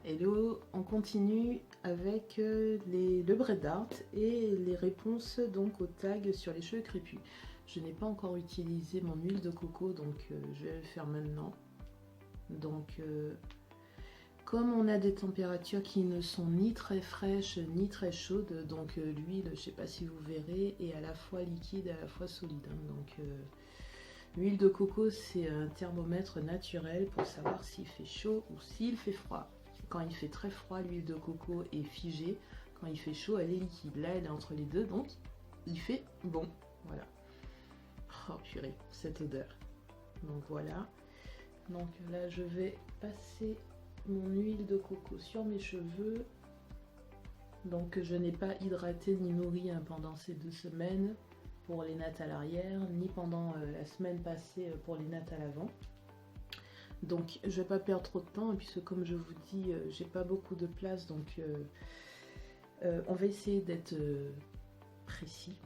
Hello, on continue avec le braid art et les réponses donc aux tags sur les cheveux crépus. Je n'ai pas encore utilisé mon huile de coco, donc je vais le faire maintenant. Donc comme on a des températures qui ne sont ni très fraîches ni très chaudes, donc l'huile, je ne sais pas si vous verrez, est à la fois liquide et à la fois solide. Donc l'huile de coco, c'est un thermomètre naturel pour savoir s'il fait chaud ou s'il fait froid. Quand il fait très froid, l'huile de coco est figée. Quand il fait chaud, elle est liquide. Là, elle est entre les deux, donc il fait bon. Voilà. Oh purée, cette odeur. Donc voilà. Donc là, je vais passer mon huile de coco sur mes cheveux. Donc je n'ai pas hydraté ni nourri pendant ces 2 semaines pour les nattes à l'arrière, ni pendant la semaine passée pour les nattes à l'avant. Donc je vais pas perdre trop de temps, puisque comme je vous dis, j'ai pas beaucoup de place, donc on va essayer d'être précis.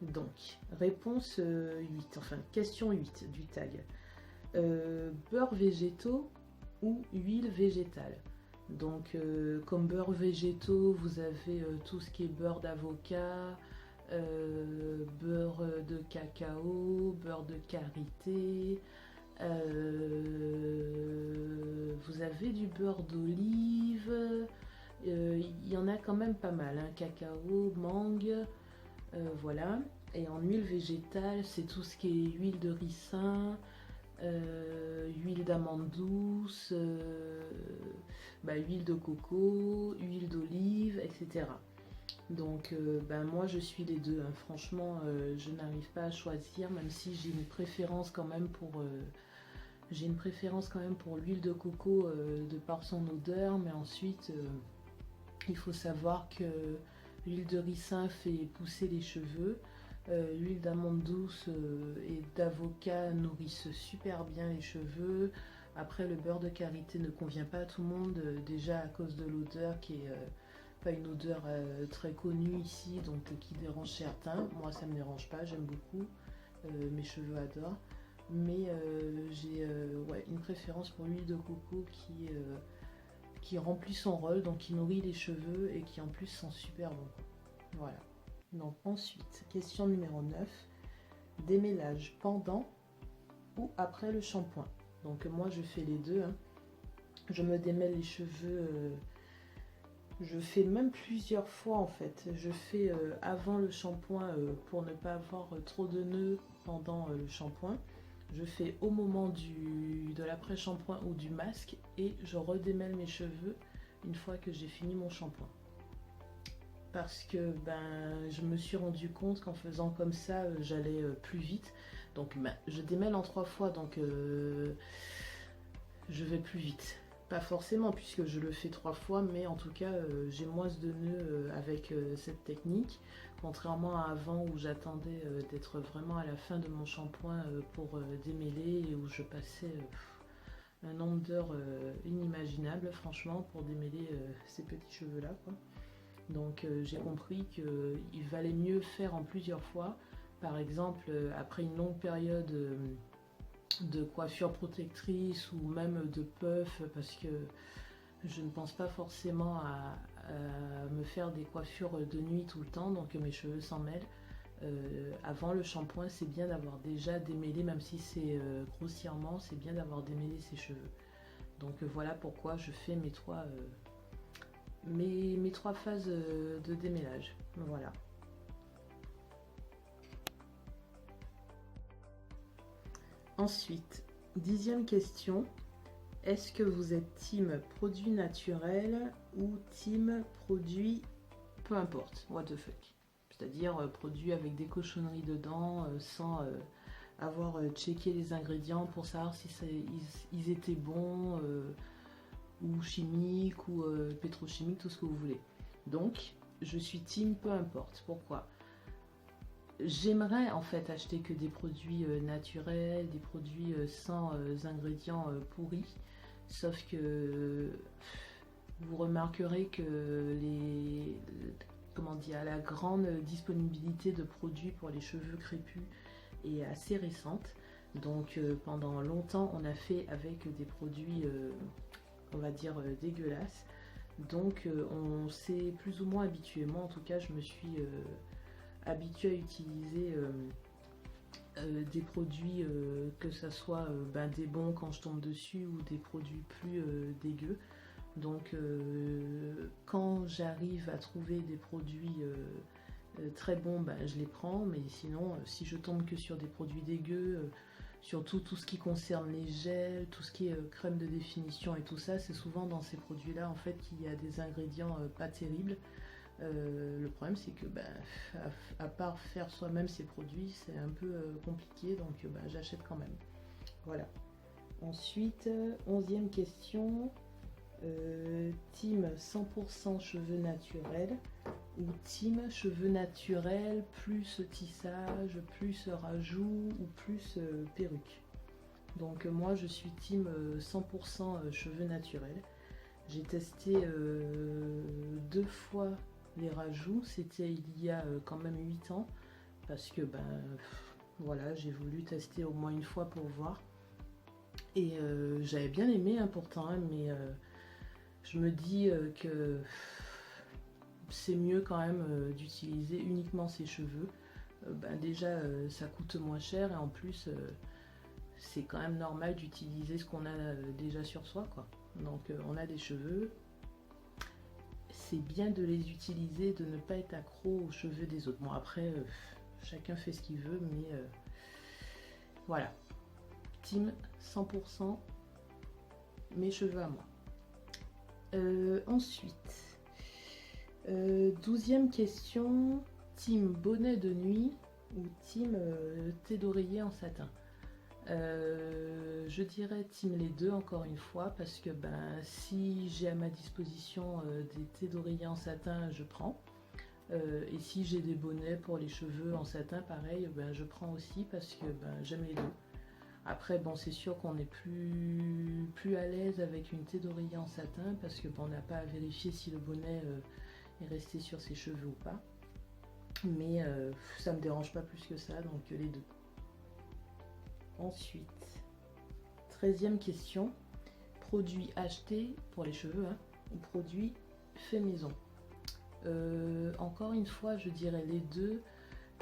Donc réponse 8, enfin question 8 du tag. Beurre végétaux ou huile végétale? Donc comme beurre végétaux, vous avez tout ce qui est beurre d'avocat, beurre de cacao, beurre de karité, vous avez du beurre d'olive, il y en a quand même pas mal, hein, cacao, mangue, voilà. Et en huile végétale, c'est tout ce qui est huile de ricin, huile d'amande douce, huile de coco, huile d'olive, etc. Donc moi je suis les deux, hein. Franchement je n'arrive pas à choisir, même si j'ai une préférence quand même pour l'huile de coco de par son odeur, mais ensuite il faut savoir que l'huile de ricin fait pousser les cheveux, l'huile d'amande douce et d'avocat nourrissent super bien les cheveux. Après, le beurre de karité ne convient pas à tout le monde, déjà à cause de l'odeur qui est pas une odeur très connue ici, donc qui dérange certains. Moi ça me dérange pas, j'aime beaucoup, mes cheveux adorent, mais j'ai une préférence pour l'huile de coco qui remplit son rôle, donc qui nourrit les cheveux et qui en plus sent super bon. Voilà. Donc ensuite, question numéro 9, démêlage pendant ou après le shampoing? Donc moi je fais les deux, hein. Je me démêle les cheveux, je fais même plusieurs fois en fait. Je fais avant le shampoing pour ne pas avoir trop de nœuds pendant le shampoing. Je fais au moment de l'après-shampoing ou du masque, et je redémêle mes cheveux une fois que j'ai fini mon shampoing. Parce que je me suis rendu compte qu'en faisant comme ça, j'allais plus vite. Donc je démêle en 3 fois, donc je vais plus vite. Pas forcément puisque je le fais 3 fois, mais en tout cas j'ai moins de nœuds avec cette technique, contrairement à avant où j'attendais d'être vraiment à la fin de mon shampoing pour démêler, et où je passais un nombre d'heures inimaginable franchement pour démêler ces petits cheveux là, quoi. Donc j'ai compris qu'il valait mieux faire en plusieurs fois. Par exemple après une longue période de coiffure protectrice ou même de puff, parce que je ne pense pas forcément à me faire des coiffures de nuit tout le temps, donc mes cheveux s'en mêlent. Avant le shampoing, c'est bien d'avoir déjà démêlé, même si c'est grossièrement, c'est bien d'avoir démêlé ses cheveux. Donc voilà pourquoi je fais mes trois phases de démêlage. Voilà. Ensuite, 10e question. Est-ce que vous êtes team produit naturel ou team produit peu importe, what the fuck? C'est-à-dire produit avec des cochonneries dedans, sans avoir checké les ingrédients pour savoir si ils étaient bons, ou chimiques, ou pétrochimiques, tout ce que vous voulez. Donc, je suis team peu importe. Pourquoi? J'aimerais en fait acheter que des produits naturels, des produits sans ingrédients pourris, sauf que vous remarquerez que la grande disponibilité de produits pour les cheveux crépus est assez récente. Donc pendant longtemps on a fait avec des produits on va dire dégueulasses. Donc on s'est plus ou moins habitué. Moi en tout cas je me suis habituée à utiliser des produits, que ça soit des bons quand je tombe dessus ou des produits plus dégueux. Donc quand j'arrive à trouver des produits très bons, je les prends, mais sinon si je tombe que sur des produits dégueux, surtout tout ce qui concerne les gels, tout ce qui est crème de définition et tout ça, c'est souvent dans ces produits là en fait qu'il y a des ingrédients pas terribles. Le problème c'est que à part faire soi-même ces produits, c'est un peu compliqué, donc j'achète quand même. Voilà. Ensuite, 11e question. Team 100% cheveux naturels ou team cheveux naturels plus tissage, plus rajout ou plus perruque. Donc moi je suis team 100% cheveux naturels. J'ai testé 2 fois les rajouts, c'était il y a quand même 8 ans, parce que voilà, j'ai voulu tester au moins une fois pour voir. Et j'avais bien aimé pourtant, mais je me dis que c'est mieux quand même d'utiliser uniquement ses cheveux. Déjà ça coûte moins cher et en plus c'est quand même normal d'utiliser ce qu'on a déjà sur soi, quoi. Donc on a des cheveux, c'est bien de les utiliser, de ne pas être accro aux cheveux des autres. Bon après chacun fait ce qu'il veut, mais voilà. Team 100% mes cheveux à moi. Ensuite, 12e question, team bonnet de nuit ou team thé d'oreiller en satin. Je dirais team les deux encore une fois, parce que si j'ai à ma disposition des thés d'oreiller en satin, je prends. Et si j'ai des bonnets pour les cheveux en satin, pareil, je prends aussi, parce que j'aime les deux. Après, c'est sûr qu'on est plus à l'aise avec une thé d'oreiller en satin, parce que on n'a pas à vérifier si le bonnet est resté sur ses cheveux ou pas. Mais ça me dérange pas plus que ça, donc les deux. Ensuite, 13e question, produit acheté pour les cheveux ou produit fait maison. Encore une fois, je dirais les deux,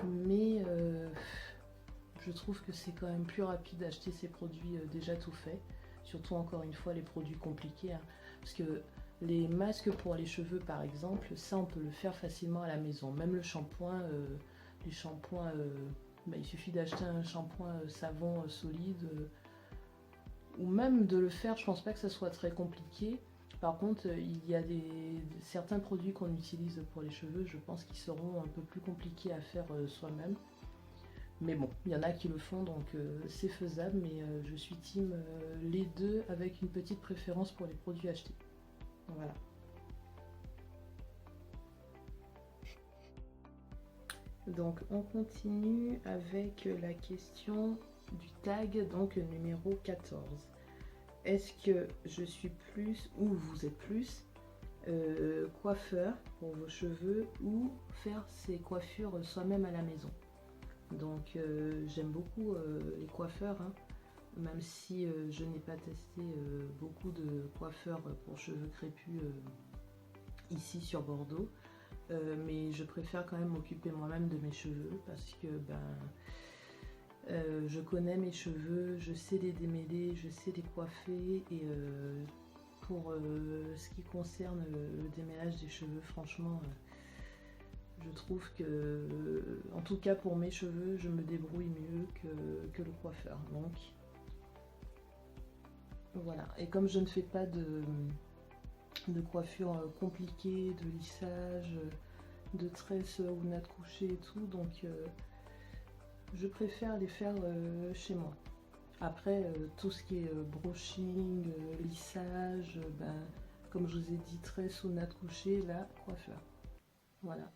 mais je trouve que c'est quand même plus rapide d'acheter ces produits déjà tout faits, surtout encore une fois les produits compliqués, parce que les masques pour les cheveux par exemple, ça on peut le faire facilement à la maison. Même le shampoing, les shampoings, il suffit d'acheter un shampoing savon solide, ou même de le faire, je pense pas que ça soit très compliqué. Par contre, il y a certains produits qu'on utilise pour les cheveux, je pense qu'ils seront un peu plus compliqués à faire soi-même. Mais bon, il y en a qui le font, donc c'est faisable, mais je suis team les deux, avec une petite préférence pour les produits achetés. Voilà. Donc on continue avec la question du tag, donc numéro 14. Est-ce que je suis plus, ou vous êtes plus, coiffeur pour vos cheveux, ou faire ses coiffures soi-même à la maison? Donc j'aime beaucoup les coiffeurs, même si je n'ai pas testé beaucoup de coiffeurs pour cheveux crépus ici sur Bordeaux. Mais je préfère quand même m'occuper moi-même de mes cheveux, parce que je connais mes cheveux, je sais les démêler, je sais les coiffer, et pour ce qui concerne le démêlage des cheveux, franchement je trouve que, en tout cas pour mes cheveux, je me débrouille mieux que le coiffeur. Donc voilà. Et comme je ne fais pas de coiffure compliquée, de lissage, de tresses ou nattes couchées et tout, donc je préfère les faire chez moi. Après, tout ce qui est brushing, lissage, comme je vous ai dit, tresses ou nattes couchées, là, coiffeur. Voilà.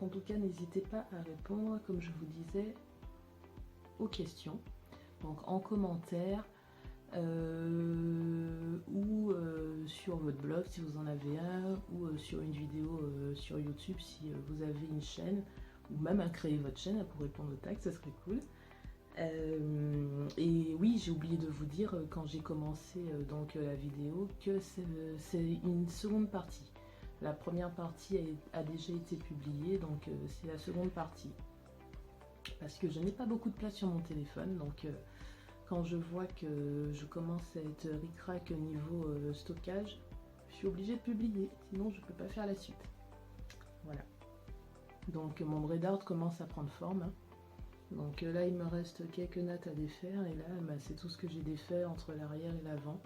En tout cas, n'hésitez pas à répondre, comme je vous disais, aux questions. Donc en commentaire ou sur votre blog si vous en avez un, ou sur une vidéo sur YouTube si vous avez une chaîne, ou même à créer votre chaîne pour répondre aux tags, ça serait cool. Et oui, oui, j'ai oublié de vous dire quand j'ai commencé donc la vidéo que c'est une seconde partie. La première partie a déjà été publiée, donc c'est la seconde partie. Parce que je n'ai pas beaucoup de place sur mon téléphone, donc quand je vois que je commence à être ric-rac niveau stockage, je suis obligée de publier, sinon je ne peux pas faire la suite. Voilà. Donc mon Bredart commence à prendre forme. Hein. Donc là il me reste quelques nattes à défaire et là bah, c'est tout ce que j'ai défait entre l'arrière et l'avant.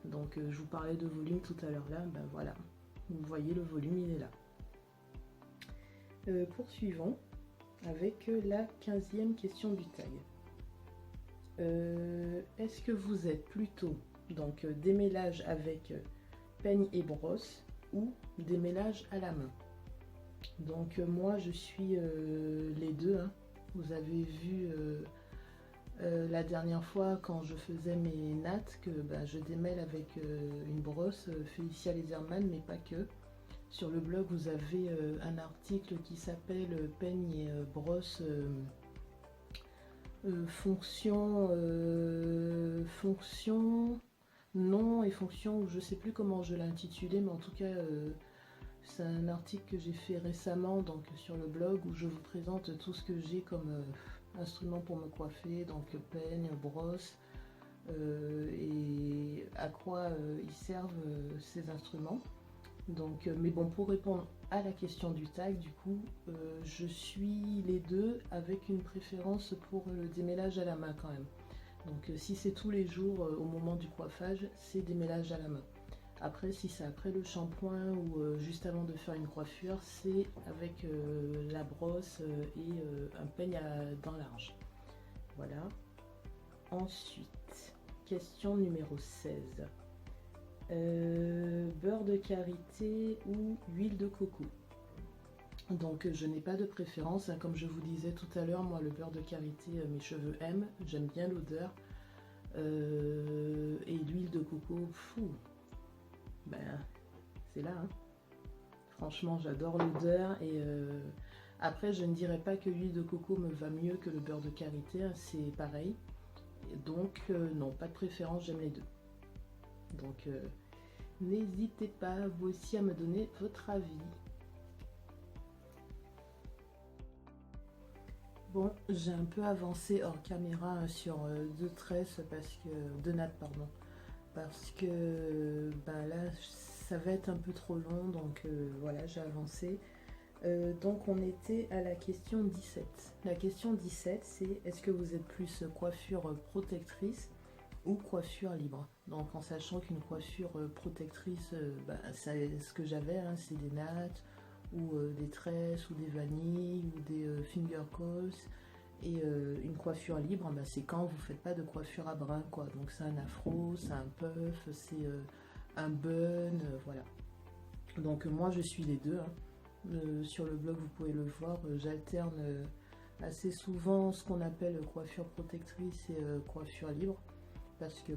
Donc je vous parlais de volume tout à l'heure là, bah, voilà. Vous voyez le volume il est là. Poursuivons avec la 15e question du tag. Est-ce que vous êtes plutôt donc démêlage avec peigne et brosse ou démêlage à la main? Donc moi je suis les deux. Hein. Vous avez vu la dernière fois quand je faisais mes nattes que bah, je démêle avec une brosse Félicia Leatherman, mais pas que. Sur le blog vous avez un article qui s'appelle peigne et brosse fonction non et fonction, je sais plus comment je l'ai intitulé, mais en tout cas c'est un article que j'ai fait récemment donc sur le blog où je vous présente tout ce que j'ai comme instrument pour me coiffer, donc peigne, brosse et à quoi ils servent ces instruments. Donc, mais bon, pour répondre à la question du tag, du coup, je suis les deux avec une préférence pour le démêlage à la main quand même. Donc, si c'est tous les jours au moment du coiffage, c'est démêlage à la main. Après, si c'est après le shampoing ou juste avant de faire une coiffure, c'est avec la brosse et un peigne à dents larges. Voilà. Ensuite, question numéro 16. Beurre de karité ou huile de coco. Donc je n'ai pas de préférence, hein, comme je vous disais tout à l'heure, moi le beurre de karité mes cheveux aiment, j'aime bien l'odeur et l'huile de coco, fou, ben c'est là, hein. Franchement j'adore l'odeur et après je ne dirais pas que l'huile de coco me va mieux que le beurre de karité, hein, c'est pareil, donc non, pas de préférence, j'aime les deux. Donc n'hésitez pas vous aussi à me donner votre avis. Bon, j'ai un peu avancé hors caméra sur deux tresses parce que deux nattes pardon, parce que ben là ça va être un peu trop long, donc voilà, j'ai avancé. Donc on était à la question 17. La question 17 c'est est-ce que vous êtes plus coiffure protectrice ou coiffure libre? Donc en sachant qu'une coiffure protectrice, ce que j'avais, hein, c'est des nattes ou des tresses ou des vanilles ou des finger curls, et une coiffure libre, c'est quand vous faites pas de coiffure à brin quoi. Donc c'est un afro, c'est un puff, c'est un bun, voilà. Donc moi je suis les deux, hein. Sur le blog vous pouvez le voir, j'alterne assez souvent ce qu'on appelle coiffure protectrice et coiffure libre. Parce que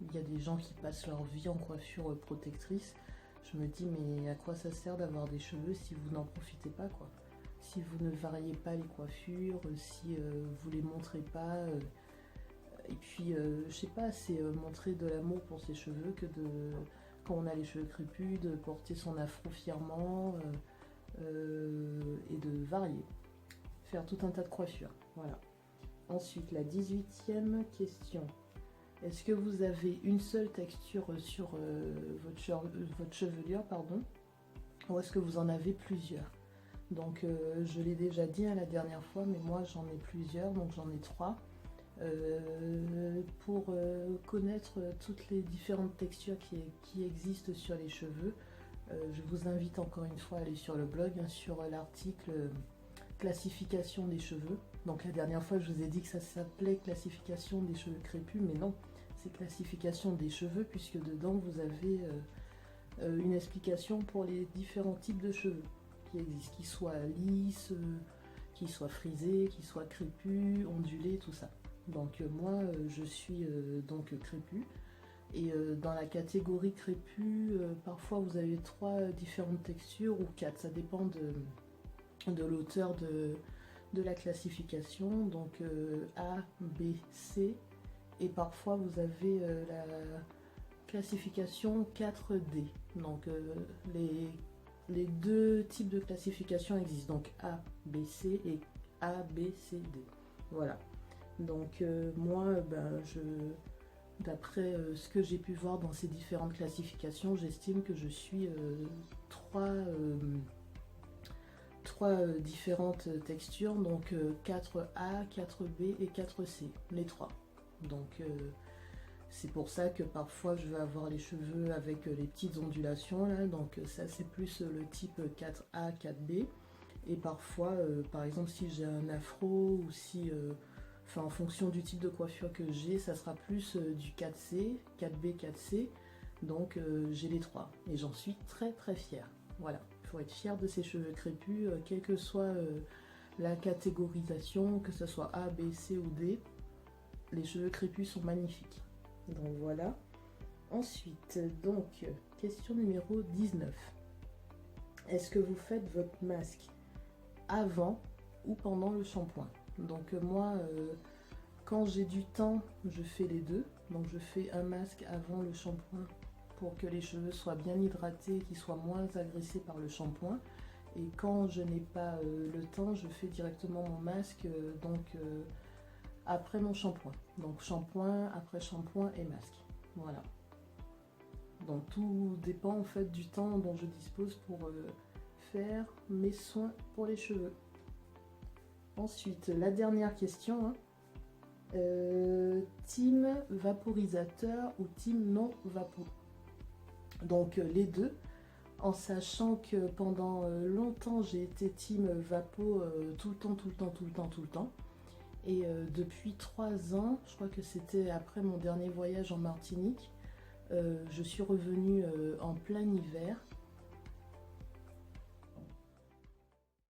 il y a des gens qui passent leur vie en coiffure protectrice. Je me dis mais à quoi ça sert d'avoir des cheveux si vous n'en profitez pas quoi. Si vous ne variez pas les coiffures, si vous les montrez pas, et puis je sais pas, c'est montrer de l'amour pour ses cheveux que de quand on a les cheveux crépus, de porter son afro fièrement et de varier, faire tout un tas de coiffures, voilà. Ensuite, la 18e question. Est-ce que vous avez une seule texture sur votre chevelure, pardon, ou est-ce que vous en avez plusieurs? Donc, je l'ai déjà dit la dernière fois, mais moi j'en ai plusieurs, donc j'en ai 3. Pour connaître toutes les différentes textures qui existent sur les cheveux, je vous invite encore une fois à aller sur le blog, hein, sur l'article classification des cheveux. Donc la dernière fois je vous ai dit que ça s'appelait classification des cheveux crépus, mais non, c'est classification des cheveux puisque dedans vous avez une explication pour les différents types de cheveux qui existent, qu'ils soient lisses, qu'ils soient frisés, qu'ils soient crépus, ondulés, tout ça. Donc moi je suis donc crépus, et dans la catégorie crépus, parfois vous avez 3 différentes textures ou 4, ça dépend de l'auteur de la classification, donc A, B, C, et parfois vous avez la classification 4D. Donc les deux types de classification existent, donc A, B, C et A, B, C, D. Voilà. Donc moi, d'après ce que j'ai pu voir dans ces différentes classifications, j'estime que je suis trois différentes textures, donc 4A, 4B et 4C, les trois. Donc c'est pour ça que parfois je vais avoir les cheveux avec les petites ondulations là, donc ça c'est plus le type 4A, 4B. Et parfois, par exemple, si j'ai un afro ou si, en fonction du type de coiffure que j'ai, ça sera plus du 4C, 4B, 4C. Donc j'ai les trois et j'en suis très très fière. Voilà, il faut être fier de ses cheveux crépus, quelle que soit la catégorisation, que ce soit A, B, C ou D. Les cheveux crépus sont magnifiques. Donc voilà. Ensuite, donc, question numéro 19. Est-ce que vous faites votre masque avant ou pendant le shampoing? Donc moi, quand j'ai du temps, je fais les deux. Donc je fais un masque avant le shampoing pour que les cheveux soient bien hydratés, qu'ils soient moins agressés par le shampoing. Et quand je n'ai pas le temps, je fais directement mon masque après mon shampoing. Donc shampoing, après shampoing et masque. Voilà. Donc tout dépend en fait du temps dont je dispose pour faire mes soins pour les cheveux. Ensuite, la dernière question. Team vaporisateur ou team non vapo? Donc les deux, en sachant que pendant longtemps j'ai été team vapo tout le temps, tout le temps, tout le temps, tout le temps. Et depuis 3 ans, je crois que c'était après mon dernier voyage en Martinique, je suis revenue en plein hiver